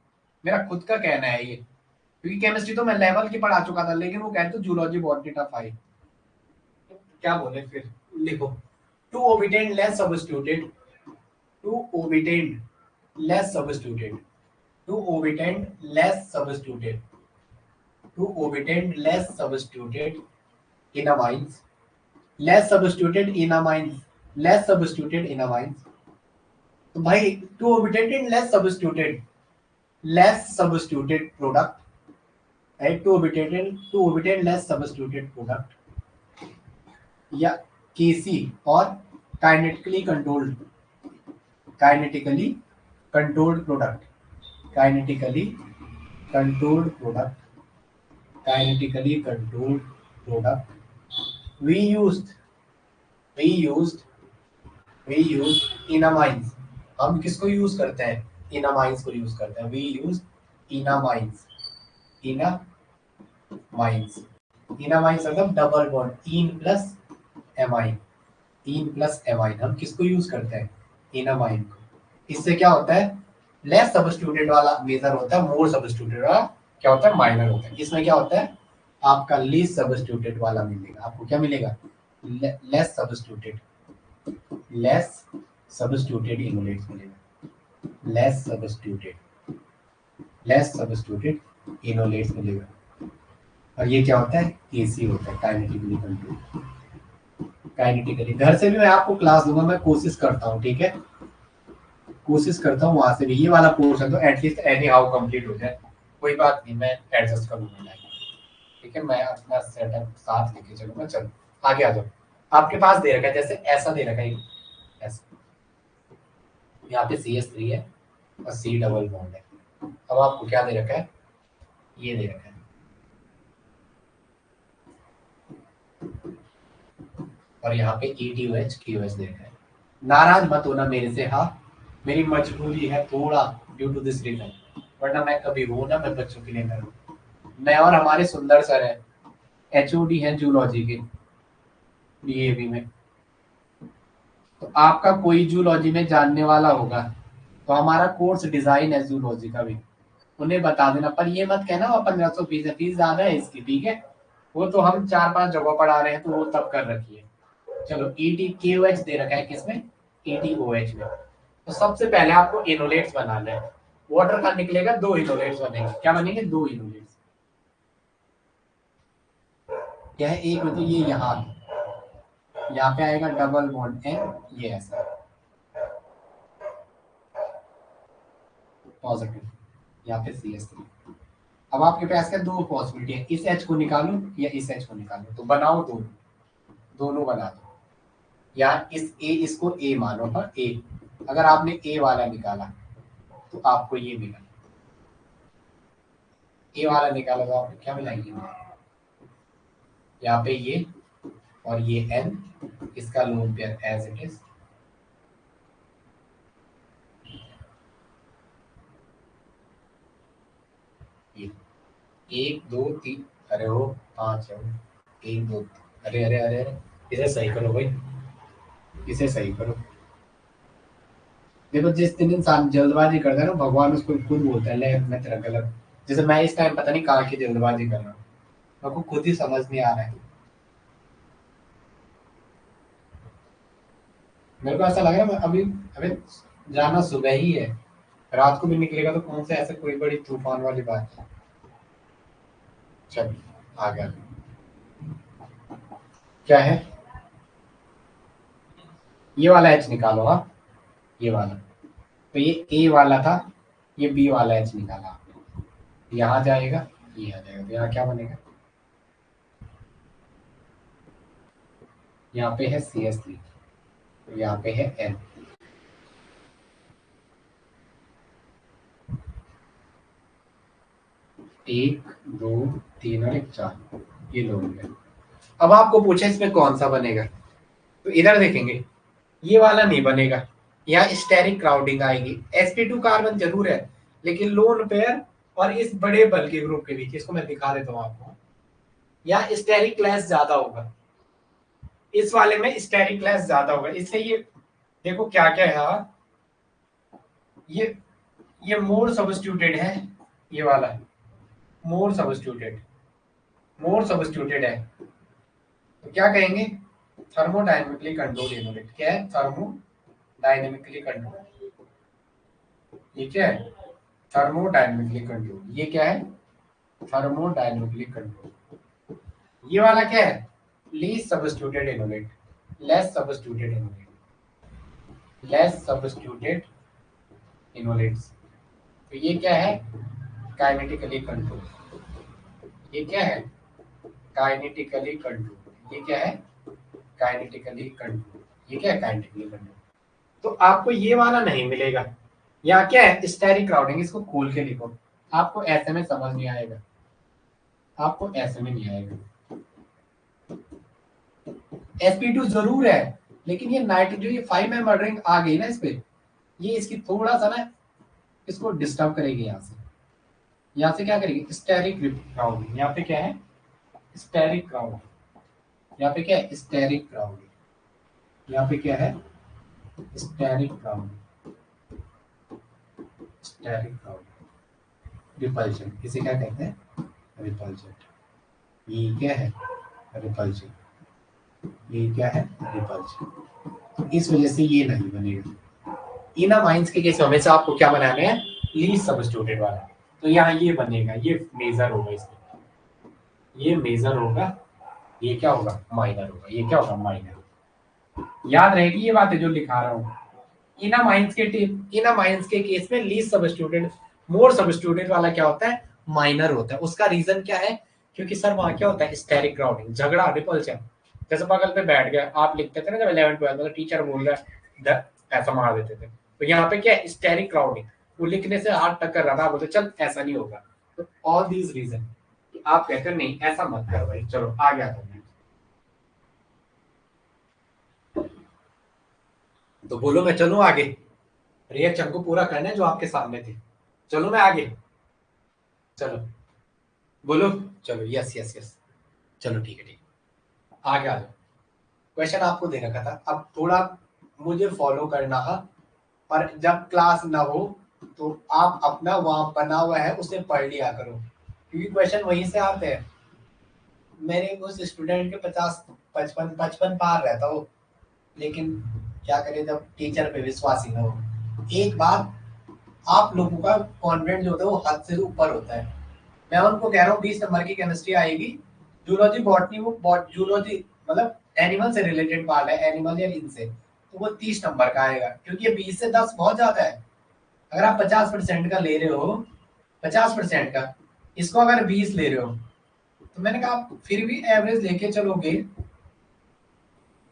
मेरा खुद का कहना है ये। क्योंकि केमिस्ट्री तो मैं लेवल की पढ़ा चुका था, लेकिन वो कहते जूलॉजी बॉटनी टफ आई, क्या बोले फिर। लिखो, to obtained less substituted, to obtained less substituted, to obtained less substituted, to obtained less substituted in amines, less substituted in amines, less substituted in amines। तो भाई to obtained less substituted product, right, to obtained less substituted product, या KC, और kinetically controlled, kinetically controlled product, kinetically controlled product, kinetically controlled product. We used we used we use enamines. हम किसको use करते हैं, इनामाइंस को use करते हैं। We use इनामाइंस, इनामाइंस, इनामाइंस मतलब double bond, in plus amine, in plus amine. हम किसको यूज करते हैं, इनामाइन को। इससे क्या होता है, लेस सब्स्टिट्यूटेड वाला मेजर होता है, मोर सब्स्टिट्यूटेड वाला क्या होता है, माइनर होता है। इसमें क्या होता है, आपका लीस्ट सब्स्टिट्यूटेड वाला मिलेगा। आपको क्या मिलेगा, लेस सब्स्टिट्यूटेड, लेस सब्स्टिट्यूटेड इनोलेट्स मिलेगा, लेस सब्स्टिट्यूटेड, लेस सब्स्टिट्यूटेड इनोलेट्स मिलेगा। और ये क्या होता है, एसी होता है, काइनेटिकली कंट्रोल। काइनेटिकली घर से भी मैं आपको क्लास दूंगा, मैं कोशिश करता हूँ, ठीक है, कोशिश करता हूँ वहां से भी ये वाला पोर्शन तो एटलीस्ट एनी हाउ कंप्लीट हो जाए। कोई बात नहीं, मैं एडजस्ट कर लूंगा, ठीक है, मैं अपना सेटअप साथ लेके चलूंगा। चलो आगे आ जाओ। आपके पास दे रखा है, जैसे ऐसा दे रखा है, ऐसा, यहाँ पे CH3 है और C डबल बॉन्ड है। अब आपको क्या दे रखा है, ये दे रखा है, और यहाँ पे ETOH QH दे रखा है। नाराज मत होना मेरे से, हाँ मेरी मजबूरी है थोड़ा ड्यू टू दिस रीजन, वरना मैं कभी हूँ ना, मैं बच्चों के लिए करूँ। मैं और हमारे सुंदर सर है, HOD है जूलॉजी के DAV में, तो आपका कोई जूलॉजी में जानने वाला होगा तो हमारा कोर्स डिजाइन है जूलॉजी का भी, उन्हें बता देना। पर ये मत कहना वो 1500 फीस है, फीस ज्यादा है इसकी, ठीक है, वो तो हम 4-5 जगह पढ़ा रहे हैं तो वो तब कर रखी है। चलो ETQH दे रखा है किसमें, ETOH में। तो सबसे पहले आपको इनोलेट्स बनाना है। वाटर का निकलेगा, 2 इनोलेट्स बनेंगे। क्या बनेंगे, 2 इनोलेट्स। क्या है, एक में तो ये यहाँ पे आएगा डबल बॉन्ड N, ये ऐसा पॉजिटिव, यहाँ पे CH3। अब आपके पास क्या दो पॉसिबिलिटी है, इस H को निकालो या इस H को निकालो, तो बनाओ दोनों, दोनों बना दो। या इस इसको A मानो, हाँ A। अगर आपने A वाला निकाला तो आपको ये मिला, A वाला निकाला तो आपको क्या मिला, ये यहाँ पे ये और ये N, इसका lone pair as it is. ये 1 2 3, अरे वो 5 है, 1 2, अरे अरे अरे अरे, इसे सही करो भाई, इसे सही करो। देखो जिस दिन इंसान जल्दबाजी करता है ना, भगवान उसको खुद बोलता है ले मैं तेरा गलत। जैसे मैं इस टाइम पता नहीं कहाँ की जल्दबाजी कर रहा हूँ, मेरे को खुद ही समझ नहीं आ रहा है। मेरे को ऐसा लग रहा है अभी अभी जाना सुबह ही है, रात को भी निकलेगा तो कौन से ऐसे कोई बड़ी तूफान वाली बात है। चल आ गया, क्या है, ये वाला H निकालो, हाँ ये वाला। तो ये A वाला था, ये B वाला H निकाला आपने, यहाँ जाएगा, ये आ जाएगा, तो यहाँ क्या बनेगा, यहाँ पे है CH3, तो यहाँ पे है N। 1 2 3 और 1 4, ये लोग है। अब आपको पूछे इसमें कौन सा बनेगा, तो इधर देखेंगे, ये वाला नहीं बनेगा, यहाँ स्टेरिक क्राउडिंग आएगी। sp2 कार्बन जरूर है, लेकिन लोन पेयर और इस बड़े बल के ग्रुप के बीच, इसको मैं दिखा देता हूँ आपको, यहाँ स्टेरिक क्लैश ज्यादा होगा, इस वाले में स्टेरिक क्लैश ज्यादा होगा, इससे ये देखो क्या क्या है यहाँ, ये ये मोर सब्स्टिट्यूटेड है, ये वाला मोर सब्स्टिट्यूटेड, मोर सब्स्टिट्यूटेड है, तो क्या कहेंगे, थर्मोडायनेमिकली कंट्रोल्ड यूनिट। क्या है, थर्मोडायनेमिकली कंट्रोल्ड, ये क्या है, थर्मोडायनेमिकली कंट्रोल। ये क्या है, थर्मोडायनेमिकली कंट्रोल। ये वाला क्या है, least substituted enolate, less substituted enolate, less substituted enolates. तो ये क्या है, काइनेटिकली कंट्रोल। ये क्या है, काइनेटिकली कंट्रोल। ये क्या है, काइनेटिकली कंट्रोल। ये क्या है, काइनेटिकली कंट्रोल। तो आपको ये वाला नहीं मिलेगा। यहाँ क्या है, स्टेरिक क्राउडिंग, इसको खोल के लिखो, आपको ऐसे में समझ नहीं आएगा, आपको ऐसे में नहीं आएगा। sp2 जरूर है, लेकिन ये नाइट्रोजन जो ये 5 मेंबर रिंग आ गई ना इस पे, ये इसकी थोड़ा सा ना इसको डिस्टर्ब करेगी। यहाँ से क्या करेगी, स्टेरिक क्राउडिंग। यहाँ पे क्या है, स्टेरिक क्राउडिंग। यहाँ पे क्या है, स्टेरिक क्राउडिंग। यहाँ पे क्या है, steric crowding, steric crowding. Repulsion, इसे क्या कहते हैं, रिपल्शन। ये क्या है, रिपल्शन। ये क्या है, रिपल्शन। तो इस वजह से ये नहीं बनेगा। इन अमाइंस के केस में हमेशा आपको क्या बनाना है, लीस्ट सब्स्टिट्यूटेड वाला। तो यहाँ ये बनेगा, ये मेजर होगा इसमें, ये मेजर होगा, ये क्या होगा, माइनर होगा। ये क्या होगा, माइनर। याद रहेगी ये बातें जो लिखा रहा हूँ। इनामाइंस के केस में लीस्ट सब्स्टिट्यूटेड, मोर सब्स्टिट्यूटेड वाला क्या होता है, माइनर होता है। उसका रीजन क्या है, क्योंकि सर वहां क्या होता है, स्टेरिक क्राउडिंग, झगड़ा, रिपल्शन। जैसे बगल पे बैठ गया, आप लिखते थे ना जब 11th-12th में, टीचर बोल रहा है ऐसा मार देते थे। तो यहाँ पे क्या है, स्टेरिक क्राउडिंग, वो लिखने से हाथ टक्कर रहा था, बोलते चल ऐसा नहीं होगा। तो ऑल दीज रीजन आप कहते नहीं ऐसा मत कर भाई। चलो आ गया था। तो बोलो मैं चलूं आगे, रिएक्शन को पूरा करना है जो आपके सामने थे। चलो मैं आगे, चलो बोलो, चलो यस यस यस, चलो ठीक है ठीक है, आगे आ जाओ। क्वेश्चन आपको दे रखा था, अब थोड़ा मुझे फॉलो करना है, और जब क्लास ना हो तो आप अपना वहां बना हुआ है उसे पढ़ लिया करो, क्योंकि क्वेश्चन वहीं से आते हैं। मेरे उस स्टूडेंट के 50 55 55 पार रहता हो, लेकिन क्या करें जब टीचर पे विश्वास ही ना हो। एक बात, आप लोगों का कॉन्फिडेंस जो होता है वो हद से ऊपर होता है। मैं उनको कह रहा हूँ 20 नंबर की केमिस्ट्री आएगी, जूलॉजी बॉटनी, वो जूलॉजी मतलब एनिमल से रिलेटेड पार्ट है, एनिमल या इनसे, तो वो 30 नंबर का आएगा, क्योंकि ये 20 से 10 बहुत ज्यादा है। अगर आप 50% का ले रहे हो, 50% का, इसको अगर 20 ले रहे हो, तो मैंने कहा आप फिर भी एवरेज लेके चलोगे।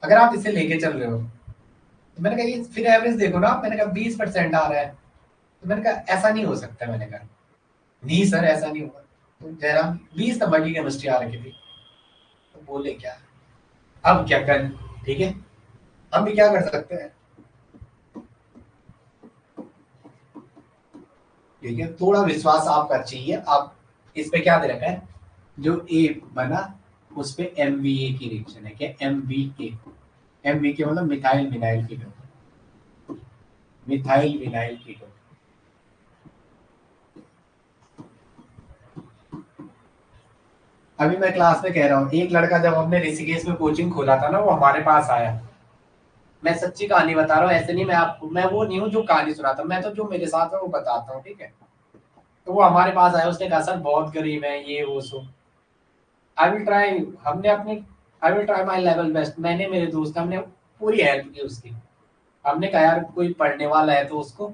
अगर आप इसे लेके चल रहे हो, तो मैंने कहा ये फिर एवरेज देखो ना आप, मैंने कहा 20% आ रहा है, तो मैंने कहा ऐसा नहीं हो सकता, मैंने कहा नहीं सर ऐसा नहीं होगा। तो जयराम 20 नंबर की केमिस्ट्री आ रखी थी, तो बोले क्या, अब क्या कर, ठीक है, हम भी क्या कर सकते हैं, ठीक है, थोड़ा विश्वास आपका चाहिए। आप इस पे क्या दे रखा है, जो ए बना उस पे MVA की रिएक्शन है, क्या MVA, MVA मतलब methyl vinyl ketone, methyl vinyl ketone. अभी मैं क्लास में कह रहा हूँ, एक लड़का जब हमने ऋषिकेश में कोचिंग खोला था ना, वो हमारे पास आया। मैं सच्ची कहानी बता रहा हूँ, ऐसे नहीं, मैं आपको, मैं वो नहीं हूँ जो कहानी सुनाता, मैं तो जो मेरे साथ है वो बताता हूँ, ठीक है। तो वो हमारे पास आया, उसने कहा सर बहुत गरीब है, ये वो सो, आई विल ट्राई, हमने अपनी, I will try my level best, मैंने मेरे दोस्त, हमने पूरी हेल्प की उसकी। हमने कहा यार कोई पढ़ने वाला है तो उसको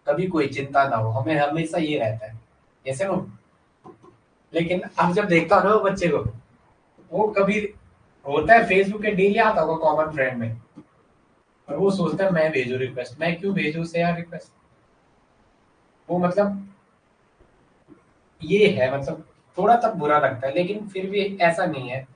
कभी कोई चिंता ना हो, हमें हमेशा ये रहता है, ऐसे हो। लेकिन अब जब देखता हूँ ना वो बच्चे को, वो कभी होता है फेसबुक के डेली आता होगा कॉमन फ्रेंड में, और वो सोचता है मैं भेजू रिक्वेस्ट, मैं क्यों भेजू उसे यार रिक्वेस्ट, वो मतलब ये है, मतलब थोड़ा तब बुरा लगता है, लेकिन फिर भी ऐसा नहीं है।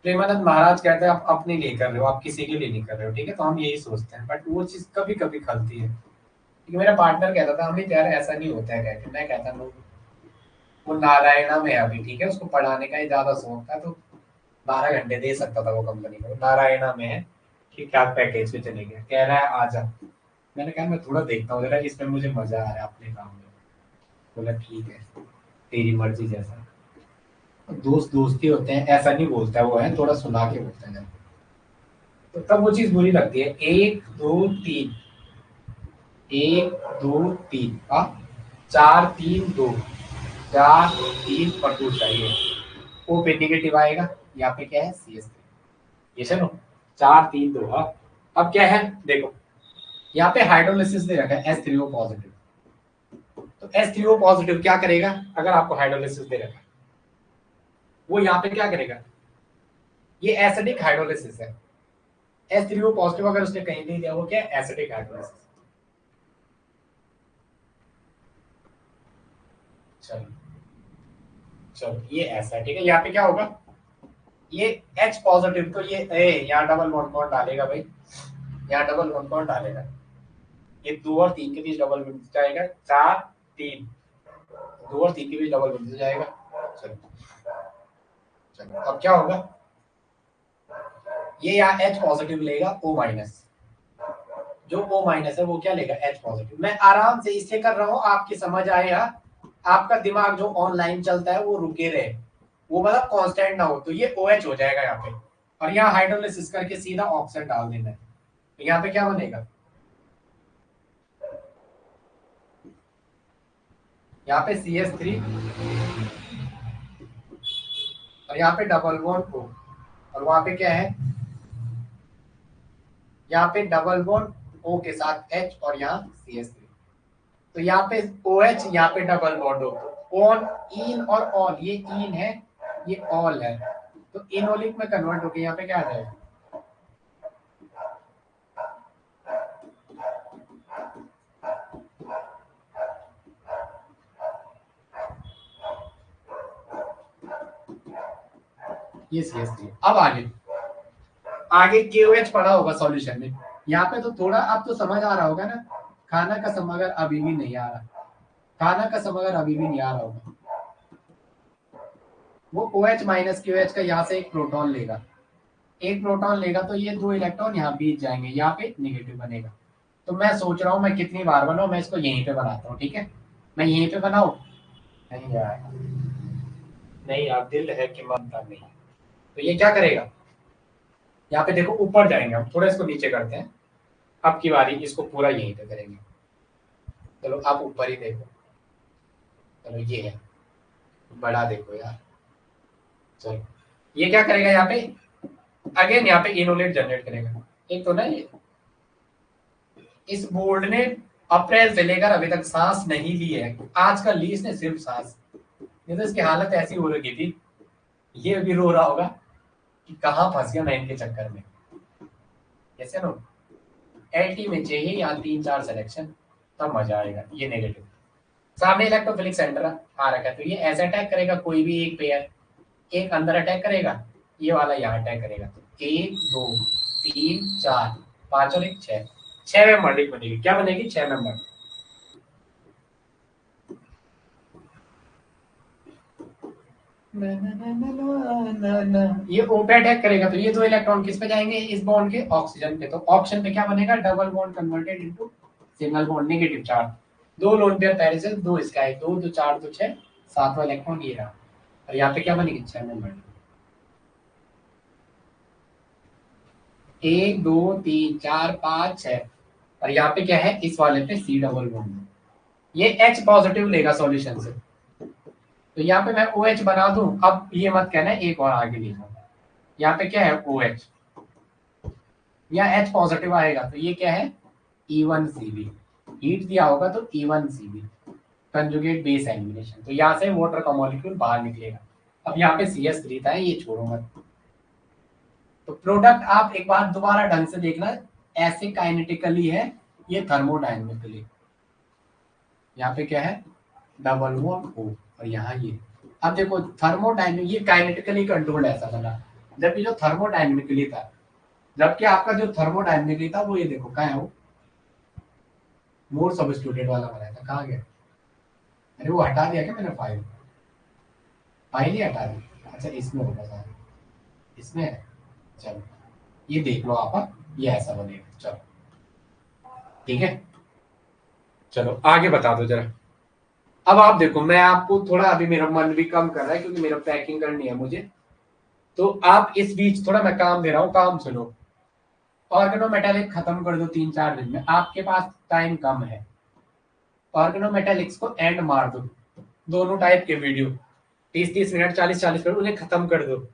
प्रेमानंद महाराज कहते हैं आप अपने लिए कर रहे हो, आप किसी के लिए नहीं कर रहे हो, ठीक है, तो हम यही सोचते हैं, बट वो चीज कभी कभी खलती है। क्योंकि मेरा पार्टनर कहता था हमें यार ऐसा नहीं होता है, कहते मैं कहता हूँ वो नारायणा में है अभी, ठीक है, उसको पढ़ाने का ही ज्यादा शौक था, तो 12 घंटे दे सकता था वो कंपनी में, वो नारायणा में है, ठीक ठाक पैकेज पे चले गया, कह रहा है आजा। मैंने कहा मैं थोड़ा देखता हूँ जरा, इसमें मुझे मजा आ रहा है अपने काम में। बोला ठीक है, तेरी मर्जी जैसा। दोस्त दोस्ती होते हैं, ऐसा नहीं बोलता है वो, है थोड़ा सुना के बोलता है, तो तब वो चीज बुरी लगती है। 1 2 3, 1 2 3, हाँ, 4 3 2, 4 3 और 2 चाहिए, ओ पे निगेटिव आएगा, यहाँ पे क्या है CS3, ये चलो 4 3 2, हाँ। अब क्या है देखो, यहाँ पे हाइड्रोलिसिस दे रखा है H3O पॉजिटिव, तो H3O पॉजिटिव क्या करेगा, अगर आपको हाइड्रोलिसिस दे रखा है, वो यहाँ पे क्या करेगा, ये एसिडिक हाइड्रोलिसिस है। H3O पॉजिटिव अगर उसने कहीं नहीं दिया, वो क्या है, एसिडिक हाइड्रोलिसिस। चलो चलो ये ऐसा है, ठीक है, यहाँ पे क्या होगा, ये H पॉजिटिव, तो ये ए यहाँ डबल बॉन्ड कौन डालेगा भाई, यहाँ डबल बॉन्ड कौन डालेगा, ये 2 और 3 के बीच डबल बॉन्ड जाएगा, 4 3, 2 और 3 के बीच डबल बॉन्ड जाएगा। चलो चलो अब क्या होगा, ये यहाँ H पॉजिटिव लेगा O माइनस, जो O माइनस है वो क्या लेगा, H पॉजिटिव। मैं आराम से इससे कर रहा हूँ, आपकी समझ आएगा, आपका दिमाग जो ऑनलाइन चलता है वो रुके रहे, वो मतलब कांस्टेंट ना हो, तो ये OH हो जाएगा यहाँ पे, और यहाँ हाइड्रोलिसिस करके सीधा ऑक्सीजन डाल देना है, तो यहाँ पे क्या बनेगा, यहाँ पे CH3, और यहाँ पे डबल बॉन्ड O, और वहां पे क्या है, यहाँ पे डबल बॉन्ड O के साथ H, और यहाँ CH3, तो यहाँ पे OH, यहाँ पे double bond O, on in और ऑल, ये इन है ये ऑल है, तो इनोलिक में कन्वर्ट होके यहाँ पे क्या आ जाएगा, ये CH3। अब आगे, आगे KOH पढ़ा होगा सॉल्यूशन में, यहाँ पे तो थोड़ा अब तो समझ आ रहा होगा ना, खाना का समगर अभी भी नहीं आ रहा, खाना का समगर अभी भी नहीं आ रहा होगा। वो OH माइनस QH का यहाँ से एक प्रोटॉन लेगा, एक प्रोटॉन लेगा तो ये 2 इलेक्ट्रॉन यहाँ बीच जाएंगे, यहाँ पे निगेटिव बनेगा। तो मैं सोच रहा हूँ मैं कितनी बार बनाऊँ, मैं इसको यहीं पे बनाता हूँ, ठीक है, मैं यहीं पे बनाऊँ। नहीं यार, नहीं यार, दिल है कि मानता नहीं। तो ये क्या करेगा, यहाँ पे देखो ऊपर जाएंगे हम, थोड़ा इसको नीचे करते हैं, अब की बारी इसको पूरा यहीं पे करेंगे। चलो आप ऊपर ही देखो, चलो ये है, बड़ा देखो यार। चलो ये क्या करेगा यहाँ पे, अगेन यहाँ पे इनोलेट जनरेट करेगा। एक तो ना ये इस बोर्ड ने अप्रैल से लेकर अभी तक सांस नहीं ली है, आज कल ली इसने सिर्फ सांस, नहीं तो इसकी हालत ऐसी हो रही थी, ये अभी रो रहा होगा कि कहाँ फंस गया मैं इनके चक्कर में। कैसे नो, LT में चाहिए यहाँ 3-4 सिलेक्शन, तब मजा आएगा। ये नेगेटिव, सामने इलेक्ट्रोफिलिक सेंटर आ रखा है, तो ये ऐसे अटैक करेगा, कोई भी एक पेयर, एक अंदर अटैक करेगा, ये वाला यहाँ अटैक करेगा। तो 1 2 3 4 5 और 1 6, 6 मेंबर बनेगी। क्या बनेगी, 6 मेंबर। ये ओपे अटैक करेगा, तो ये 2 इलेक्ट्रॉन किस पे जाएंगे, इस बॉन्ड के ऑक्सीजन पे। तो ऑप्शन पे क्या बनेगा, double bond converted into single bond, negative charge, 2 lone pair pairs, 2 sky, 2 2 4 2 6, 7वां इलेक्ट्रॉन ये रहा। और यहाँ पे क्या बनेगी, 6 मेंबर, 1 2 3 4 5 6। और यहाँ पे क्या है, इस वाले पे C डबल बॉन्ड, ये H पॉजिटिव लेगा सॉल्यूशन से, तो यहाँ पे मैं OH बना दूं। अब ये मत कहना एक और आगे लिखा, यहाँ पे क्या है OH, यहाँ H पॉजिटिव आएगा, तो ये क्या है E1Cb, हीट दिया होगा तो E1Cb, कंजुगेट बेस एलिमिनेशन, तो यहाँ से वाटर का मॉलिक्यूल बाहर निकलेगा। अब यहाँ पे CS3 था, ये छोड़ो मत। तो प्रोडक्ट आप एक बार दोबारा ढंग से देखना, ऐसे काइनेटिकली है, ये थर्मोडायनेमिकली। यहाँ पे क्या है, डबल बॉन्ड O, और यहाँ ये। अब देखो थर्मोडायनेमिक, ये काइनेटिकली कंट्रोल्ड ऐसा बना, जबकि जो थर्मोडायनेमिकली था, जबकि आपका जो थर्मोडायनेमिकली था वो ये देखो कहाँ है, वो मोर सब्स्टिट्यूटेड वाला बनाया था, कहाँ गया। अरे वो हटा दिया क्या मैंने, फाइल फाइल ही हटा दी। अच्छा इसमें होगा सारा, इसमें है। चलो ये देख लो आप, ये ऐसा बनेगा। चलो ठीक है, चलो आगे बता दो जरा। अब आप देखो, मैं आपको थोड़ा, अभी मेरा मन भी कम कर रहा है क्योंकि मेरा पैकिंग करनी है मुझे, तो आप इस बीच थोड़ा मैं काम दे रहा हूँ, काम सुनो। ऑर्गेनोमेटेलिक खत्म कर दो 3-4 दिन में, आपके पास टाइम कम है। ऑर्गेनोमेटेलिक्स को एंड मार दो, दोनों टाइप के वीडियो 30-30 मिनट 40-40 मिनट, उन्हें खत्म कर दो।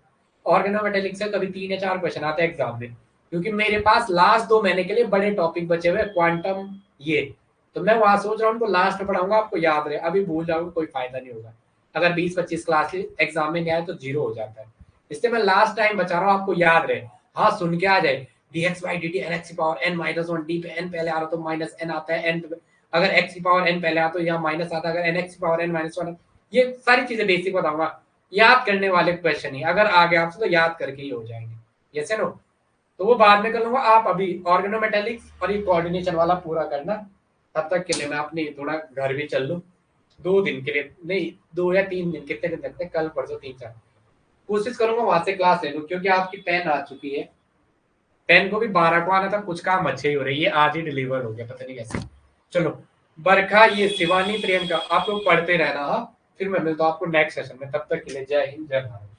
ऑर्गेनोमेटेलिक्स से कभी 3 या 4 क्वेश्चन आते हैं एग्जाम में, क्योंकि मेरे पास लास्ट 2 महीने के लिए बड़े टॉपिक बचे हुए, क्वांटम ये, तो मैं वहां सोच रहा हूँ उनको लास्ट में पढ़ाऊंगा, आपको याद रहे। अभी भूल जाओगे कोई फायदा नहीं होगा, अगर 20-25 क्लास एग्जाम में नहीं आए तो 0 हो जाता है, इसलिए मैं लास्ट टाइम बचा रहा हूँ, आपको याद रहे। हाँ सुन के आ जाए, dx/dt nx की पावर n माइनस 1, d पे n पहले आ रहा तो माइनस n आता है, n अगर x की पावर n पहले आ तो यहाँ माइनस आता है, अगर nx की पावर n माइनस 1, ये सारी चीजें बेसिक बताऊंगा, याद करने वाले क्वेश्चन ही, अगर आ गया आपसे तो याद करके ही हो जाएंगे। यस नो, तो वो बाद में कर लूंगा, आप अभी ऑर्गेनोमेटेलिक्स और ये कोऑर्डिनेशन वाला पूरा करना। तब तक के लिए मैं अपने थोड़ा घर भी चल लूँ, 2 दिन के लिए नहीं, 2 या 3 दिन, कितने दिन लगते हैं, कल परसों 3-4 कोशिश करूंगा वहां से क्लास ले लूँ, क्योंकि आपकी पेन आ चुकी है। पेन को भी 12 को आना था, कुछ काम अच्छे ही हो रही है, आज ही डिलीवर हो गया, पता नहीं कैसे। चलो बरखा, ये शिवानी, प्रियंका, आप लोग पढ़ते रहना। हाँ फिर मैं मिलता हूँ आपको नेक्स्ट सेशन में, तब तक के लिए जय हिंद जय भारत।